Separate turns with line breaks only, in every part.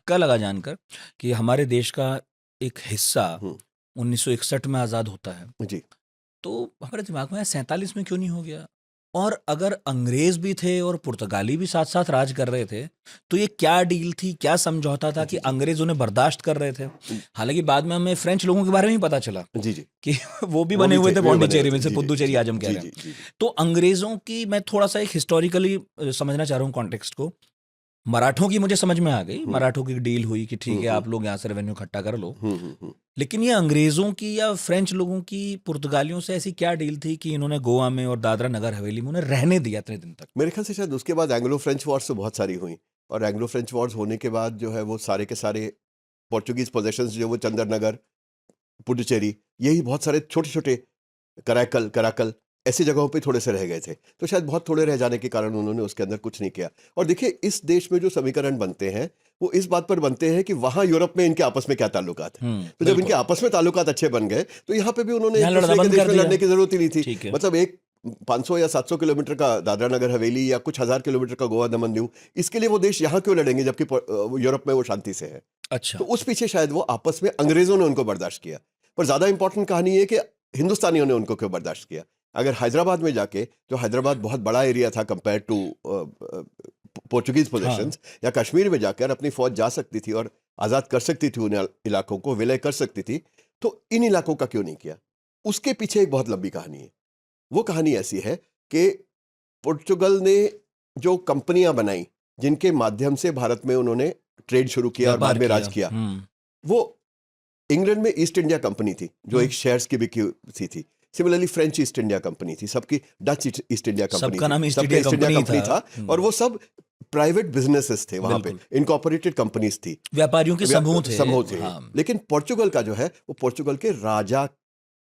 धक्का लगा जानकर कि हमारे देश का एक हिस्सा
हम्म,
1961 में आज़ाद होता है।
जी
तो हमारे दिमाग में 47 में क्यों नहीं हो गया? और अगर अंग्रेज भी थे और पुर्तगाली भी साथ साथ राज कर रहे थे, तो ये क्या डील थी, क्या समझौता था कि
जी जी
अंग्रेज उन्हें बर्दाश्त कर रहे थे? हालांकि बाद में हमें फ्रेंच लोगों के बारे में ही पता चला
जी जी
कि वो भी
वो
बने
भी
हुए
थे,
थे
वे बने हुए
पौंडीचेरी में
थे।
से,
जी जी
पुद्दुचेरी
जी
आज हम कह
जी
रहे हैं।
जी जी जी
तो अंग्रेजों की मैं थोड़ा सा एक हिस्टोरिकली समझना चाह रहा हूँ कॉन्टेक्स्ट को। मराठों की मुझे समझ में आ गई,
हम्म
मराठों की डील हुई कि ठीक है
हम्म
आप लोग यहाँ से रेवेन्यू इकट्ठा कर लो।
हम्म।
लेकिन ये अंग्रेजों की या फ्रेंच लोगों की पुर्तगालियों से ऐसी क्या डील थी कि इन्होंने गोवा में और दादरा नगर हवेली में उन्हें रहने दिया इतने दिन तक?
मेरे ख्याल से शायद उसके बाद एंग्लो फ्रेंच वॉर्स तो बहुत सारी हुई, और एंग्लो फ्रेंच वॉर्स होने के बाद जो है वो सारे के सारे पोर्चुगीज पोजेशंस जो वो चंद्रनगर, पुडुचेरी, यही बहुत सारे छोटे छोटे, कराकल कराकल ऐसी जगहों पे थोड़े से रह गए थे। तो शायद बहुत थोड़े रह जाने के कारण उन्होंने उसके अंदर कुछ नहीं किया। और देखिए, इस देश में जो समीकरण बनते हैं वो इस बात पर बनते हैं कि वहाँ यूरोप में इनके आपस में क्या ताल्लुकात है। तो जब इनके
बिल्कुल।
आपस में ताल्लुकात अच्छे बन गए तो यहाँ पे भी उन्होंने
यहाँ
एक
लड़ना
दूसरे के
बंद
देश
कर
में
दिया।
लड़ने की जरूरत ही नहीं थी।
ठीक है।
मतलब एक 500 या 700 किलोमीटर का दादरा नगर हवेली या कुछ हजार किलोमीटर का गोवा दमन दीव, इसके लिए वो देश यहाँ क्यों लड़ेंगे जबकि यूरोप में वो शांति से है।
अच्छा।
तो उस पीछे शायद वो आपस में अंग्रेजों ने उनको बर्दाश्त किया। पर ज्यादा इंपॉर्टेंट कहानी है कि हिंदुस्तानियों ने उनको क्यों बर्दाश्त किया। अगर हैदराबाद में जाके, जो हैदराबाद बहुत बड़ा एरिया था कंपेयर टू पोर्चुगीज पोजेशंस, या कश्मीर में जाकर अपनी फौज जा सकती थी और आज़ाद कर सकती थी, उन इलाकों को विलय कर सकती थी, तो इन इलाकों का क्यों नहीं किया? उसके पीछे एक बहुत लंबी कहानी है। वो कहानी ऐसी है कि पोर्चुगल ने जो कंपनियां बनाई जिनके माध्यम से भारत में उन्होंने ट्रेड शुरू किया और बाद में राज किया, वो इंग्लैंड में ईस्ट इंडिया कंपनी थी जो एक शेयर्स की बिकी सी थी। Similarly French east India company थी, सबकी डच ईस्ट इंडिया कंपनी
सबका नाम
थी,
ईस्ट
सबका
India
east India
company
company था। और वो सब प्राइवेट बिजनेसेस थे, वहां पे
बिल्कुल।
इनकॉर्पोरेटेड कंपनीज थी,
व्यापारियों के समूह थे।
समूह थे।
हाँ।
लेकिन पोर्चुगल का जो है वो पोर्चुगल के राजा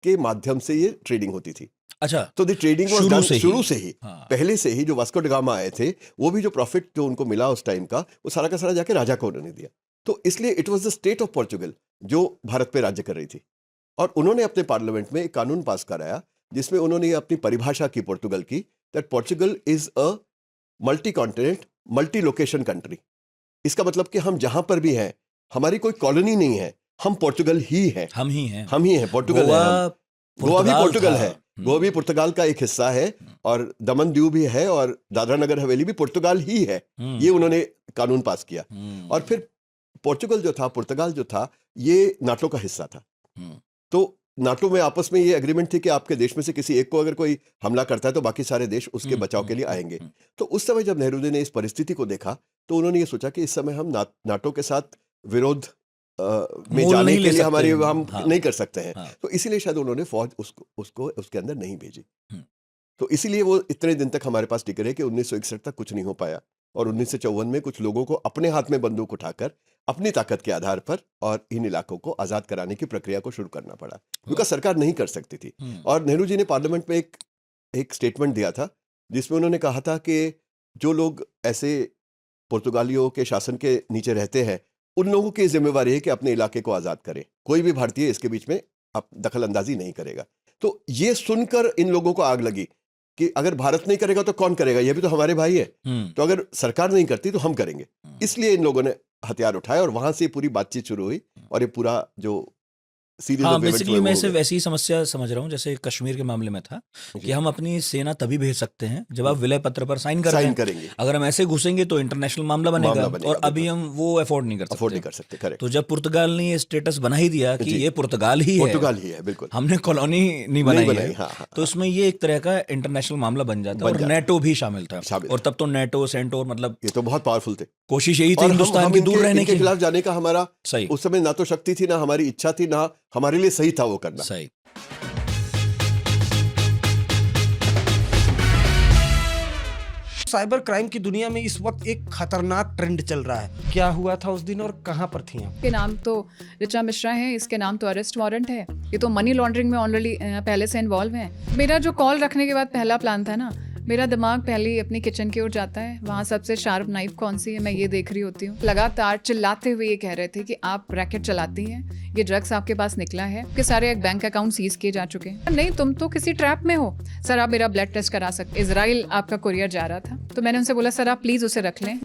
के माध्यम से ये ट्रेडिंग होती थी।
अच्छा।
तो द ट्रेडिंग वाज डन शुरू से ही।
हाँ।
पहले से ही जो वास्को ड गामा आए थे, वो भी जो प्रॉफिट जो उनको मिला उस टाइम का, वो सारा का सारा जाके राजा को उन्होंने दिया। तो इसलिए it was the state of Portugal जो भारत पे राज्य कर रही थी। और उन्होंने अपने पार्लियामेंट में एक कानून पास कराया जिसमें उन्होंने ये अपनी परिभाषा की पोर्चुगल की, that Portugal is a multi continent multi location country. इसका मतलब कि हम जहां पर भी हैं, हमारी कोई कॉलोनी नहीं है, हम पोर्चुगल ही हैं।
हम ही हैं।
हम ही हैं, पोर्चुगल है हम। गोवा भी पोर्चुगल है, गोवा भी पुर्तगाल का एक हिस्सा है, और दमन दीव भी है, और दादरा नगर हवेली भी पुर्तगाल ही है। ये उन्होंने कानून पास किया। और फिर पोर्चुगल जो था, पुर्तगाल जो था, ये नाटो का हिस्सा था। तो नाटो में आपस में ये एग्रीमेंट थी कि आपके देश में से किसी एक को अगर कोई हमला करता है तो बाकी सारे देश उसके बचाव के लिए आएंगे। तो उस समय जब नेहरू जी ने इस परिस्थिति को देखा तो उन्होंने ये सोचा कि इस समय हम नाटो के साथ विरोध में जाने के लिए हमारी हम नहीं कर सकते हैं। तो इसीलिए शायद उन्होंने फौज उसको उसके अंदर नहीं भेजी। तो इसीलिए वो इतने दिन तक हमारे पास टिके रहे कि 1961 तक कुछ नहीं हो पाया। और 1954 में कुछ लोगों को अपने हाथ में बंदूक उठाकर अपनी ताकत के आधार पर और इन इलाकों को आज़ाद कराने की प्रक्रिया को शुरू करना पड़ा, क्योंकि सरकार नहीं कर सकती थी। और नेहरू जी ने पार्लियामेंट में एक स्टेटमेंट दिया था जिसमें उन्होंने कहा था कि जो लोग ऐसे पुर्तगालियों के शासन के नीचे रहते हैं, उन लोगों की जिम्मेवारी है कि अपने इलाके को आज़ाद करें। कोई भी भारतीय इसके बीच में दखल अंदाजी नहीं करेगा। तो ये सुनकर इन लोगों को आग लगी कि अगर भारत नहीं करेगा तो कौन करेगा, ये भी तो हमारे भाई है। तो अगर सरकार नहीं करती तो हम करेंगे। इसलिए इन लोगों ने हथियार उठाए और वहां से पूरी बातचीत शुरू हुई और ये पूरा जो
हाँ, बेसिकली मैं इसे वैसी समस्या समझ रहा हूँ जैसे कश्मीर के मामले में था कि हम अपनी सेना तभी भेज सकते हैं जब आप विलय पत्र पर साइन करेंगे। अगर हम ऐसे घुसेंगे तो इंटरनेशनल मामला बनेगा और अभी हम वो अफोर्ड नहीं कर सकते।
करेक्ट।
तो जब पुर्तगाल ने ये स्टेटस बना ही दिया कि ये पुर्तगाल ही है,
बिल्कुल,
हमने कॉलोनी नहीं बनाई है,
हाँ,
तो इसमें ये एक तरह का इंटरनेशनल मामला बन जाता है। और नेटो भी शामिल था, और तब तो नेटो सेंटोर मतलब
ये तो बहुत पावरफुल थे।
कोशिश यही थी हिंदुस्तान की दूर रहने
के खिलाफ जाने का। हमारा
सही
उस समय ना तो शक्ति थी, ना हमारी इच्छा थी, ना हमारे लिए सही था वो करना।
सही।
साइबर क्राइम की दुनिया में इस वक्त एक खतरनाक ट्रेंड चल रहा है। क्या हुआ था उस दिन और कहां पर थी आप?
के नाम तो ऋचा मिश्रा है, इसके नाम तो अरेस्ट वारंट है। ये तो मनी लॉन्ड्रिंग में ऑलरेडी पहले से इन्वॉल्व है। मेरा जो कॉल रखने के बाद पहला प्लान था ना, मेरा दिमाग पहले ही अपनी किचन की ओर जाता है। वहाँ सबसे शार्प नाइफ कौन सी है मैं ये देख रही होती हूँ। लगातार चिल्लाते हुए ये कह रहे थे कि आप रैकेट चलाती हैं, ये ड्रग्स आपके पास निकला है, कि सारे एक बैंक अकाउंट सीज किए जा चुके हैं। नहीं, तुम तो किसी ट्रैप में हो सर, आप मेरा ब्लड टेस्ट करा सकते। इजराइल आपका कुरियर जा रहा था, तो मैंने उनसे बोला सर आप प्लीज उसे रख लें।